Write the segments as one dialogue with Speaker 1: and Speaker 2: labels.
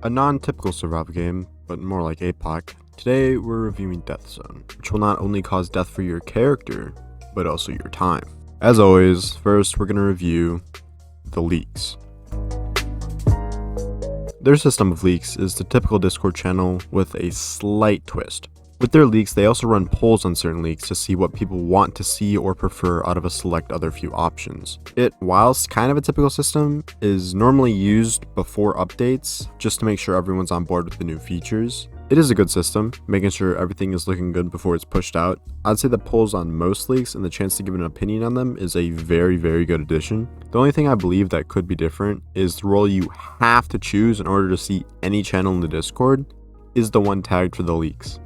Speaker 1: A non-typical survival game, but more like APOC. Today we're reviewing Death Zone, which will not only cause death for your character, but also your time. As always, first we're going to review the leaks. Their system of leaks is the typical Discord channel with a slight twist. With their leaks, they also run polls on certain leaks to see what people want to see or prefer out of a select other few options. It, whilst kind of a typical system, is normally used before updates just to make sure everyone's on board with the new features. It is a good system, making sure everything is looking good before it's pushed out. I'd say the polls on most leaks and the chance to give an opinion on them is a very good addition. The only thing I believe that could be different is the role you have to choose in order to see any channel in the Discord is the one tagged for the leaks.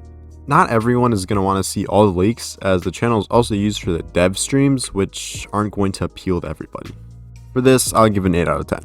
Speaker 1: Not everyone is going to want to see all the leaks, as the channel is also used for the dev streams, which aren't going to appeal to everybody. For this, I'll give it an 8 out of 10.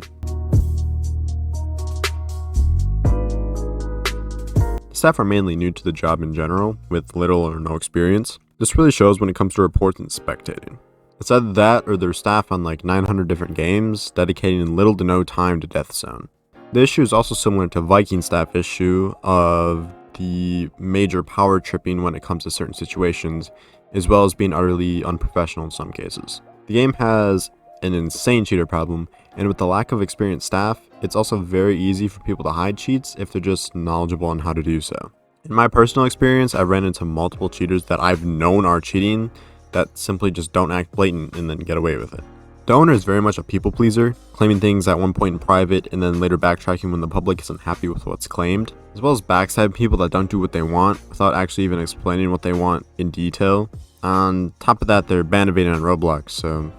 Speaker 1: The staff are mainly new to the job in general, with little or no experience. This really shows when it comes to reports and spectating. It's either that or their staff on like 900 different games, dedicating little to no time to Death Zone. The issue is also similar to Viking staff issue of the major power tripping when it comes to certain situations, as well as being utterly unprofessional in some cases. The game has an insane cheater problem, and with the lack of experienced staff, it's also very easy for people to hide cheats if they're just knowledgeable on how to do so. In my personal experience, I've ran into multiple cheaters that I've known are cheating that simply just don't act blatant and then get away with it. The owner is very much a people pleaser, claiming things at one point in private and then later backtracking when the public isn't happy with what's claimed, as well as backstab people that don't do what they want without actually even explaining what they want in detail. On top of that, they're ban-evading on Roblox,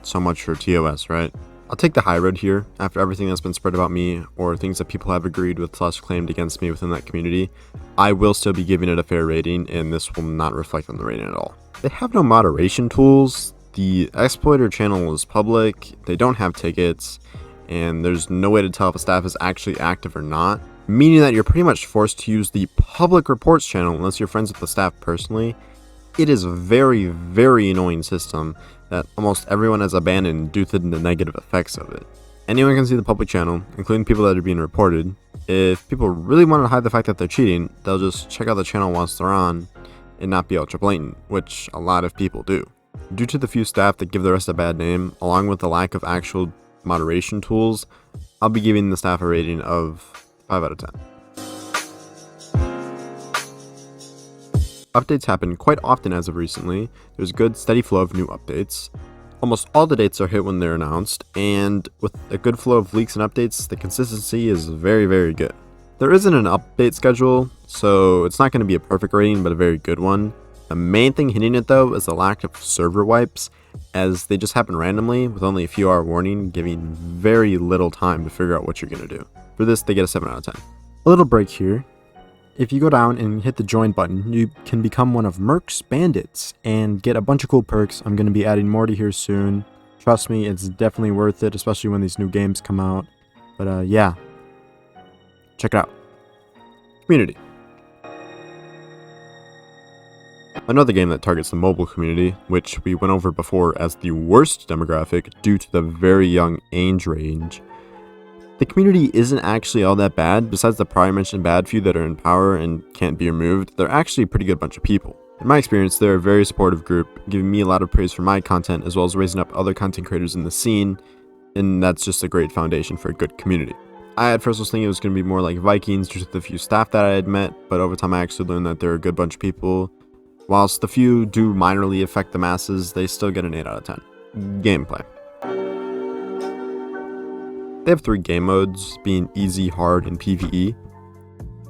Speaker 1: so much for TOS, right? I'll take the high road here. After everything that's been spread about me, or things that people have agreed with / claimed against me within that community, I will still be giving it a fair rating, and this will not reflect on the rating at all. They have no moderation tools. The exploiter channel is public, they don't have tickets, and there's no way to tell if a staff is actually active or not, meaning that you're pretty much forced to use the public reports channel unless you're friends with the staff personally. It is a very annoying system that almost everyone has abandoned due to the negative effects of it. Anyone can see the public channel, including people that are being reported. If people really want to hide the fact that they're cheating, they'll just check out the channel once they're on and not be ultra blatant, which a lot of people do. Due to the few staff that give the rest a bad name, along with the lack of actual moderation tools, I'll be giving the staff a rating of 5 out of 10. Updates happen quite often as of recently. There's a good steady flow of new updates. Almost all the dates are hit when they're announced, and with a good flow of leaks and updates, the consistency is very good. There isn't an update schedule, so it's not going to be a perfect rating, but a very good one. The main thing hitting it though is the lack of server wipes, as they just happen randomly with only a few hour warning, giving very little time to figure out what you're going to do. For this, they get a 7 out of 10. A little break here. If you go down and hit the join button, you can become one of Merc's bandits and get a bunch of cool perks. I'm going to be adding more to here soon. Trust me, it's definitely worth it, especially when these new games come out. But yeah, check it out. Community. Another game that targets the mobile community, which we went over before as the worst demographic due to the very young age range. The community isn't actually all that bad. Besides the prior mentioned bad few that are in power and can't be removed, they're actually a pretty good bunch of people. In my experience, they're a very supportive group, giving me a lot of praise for my content as well as raising up other content creators in the scene, and that's just a great foundation for a good community. I at first was thinking it was going to be more like Vikings due to the few staff that I had met, but over time I actually learned that they're a good bunch of people. Whilst the few do minorly affect the masses, they still get an 8 out of 10. Gameplay. They have 3 game modes, being easy, hard, and PvE.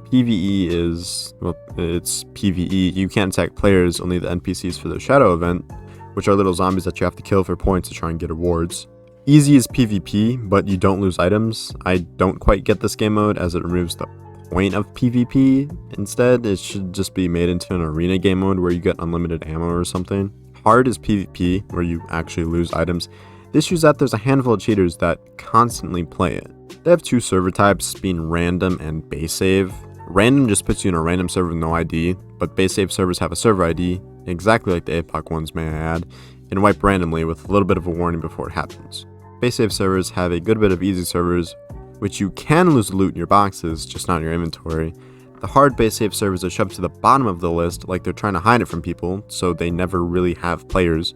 Speaker 1: PvE is, well, it's PvE. You can't attack players, only the NPCs for the Shadow event, which are little zombies that you have to kill for points to try and get awards. Easy is PvP, but you don't lose items. I don't quite get this game mode as it removes the point of PvP. Instead, it should just be made into an arena game mode where you get unlimited ammo or something. Hard is PvP, where you actually lose items. The issue is that there's a handful of cheaters that constantly play it. They have 2 server types, being random and base save. Random just puts you in a random server with no ID, but base save servers have a server ID, exactly like the APOC ones, may I add, and wipe randomly with a little bit of a warning before it happens. Base save servers have a good bit of easy servers, which you can lose the loot in your boxes, just not in your inventory. The hard base save servers are shoved to the bottom of the list like they're trying to hide it from people, so they never really have players.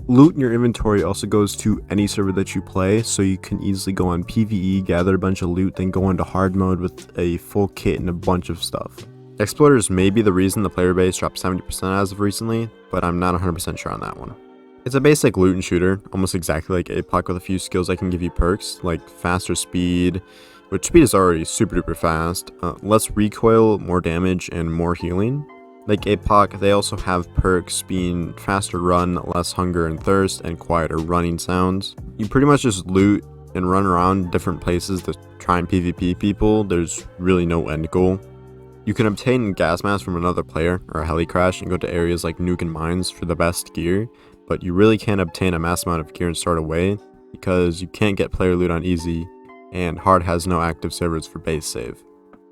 Speaker 1: Loot in your inventory also goes to any server that you play, so you can easily go on PvE, gather a bunch of loot, then go into hard mode with a full kit and a bunch of stuff. Exploiters may be the reason the player base dropped 70% as of recently, but I'm not 100% sure on that one. It's a basic loot and shooter, almost exactly like APOC with a few skills that can give you perks, like faster speed, which speed is already super duper fast, less recoil, more damage, and more healing. Like APOC, they also have perks being faster run, less hunger and thirst, and quieter running sounds. You pretty much just loot and run around different places to try and PvP people. There's really no end goal. You can obtain gas mask from another player or a heli crash and go to areas like nuke and mines for the best gear, but you really can't obtain a mass amount of gear and start away because you can't get player loot on easy, and hard has no active servers for base save.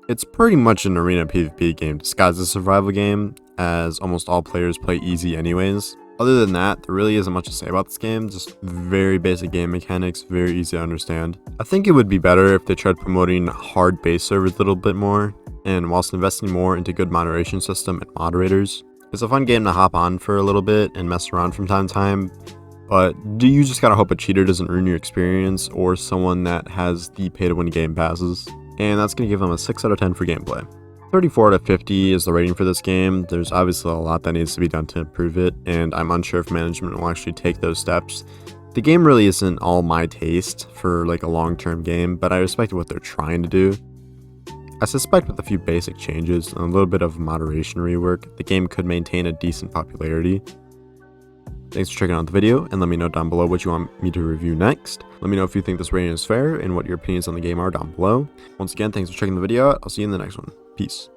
Speaker 1: It's pretty much an arena PvP game disguised as a survival game, as almost all players play easy anyways. Other than that, there really isn't much to say about this game, just very basic game mechanics, very easy to understand. I think it would be better if they tried promoting hard base servers a little bit more, and whilst investing more into good moderation system and moderators. It's a fun game to hop on for a little bit and mess around from time to time, but you just gotta hope a cheater doesn't ruin your experience or someone that has the pay to win game passes. And that's going to give them a 6 out of 10 for gameplay. 34 out of 50 is the rating for this game. There's obviously a lot that needs to be done to improve it, and I'm unsure if management will actually take those steps. The game really isn't all my taste for like a long-term game, but I respect what they're trying to do. I suspect with a few basic changes and a little bit of moderation rework, the game could maintain a decent popularity. Thanks for checking out the video, and let me know down below what you want me to review next. Let me know if you think this rating is fair and what your opinions on the game are down below. Once again, thanks for checking the video out. I'll see you in the next one. Peace.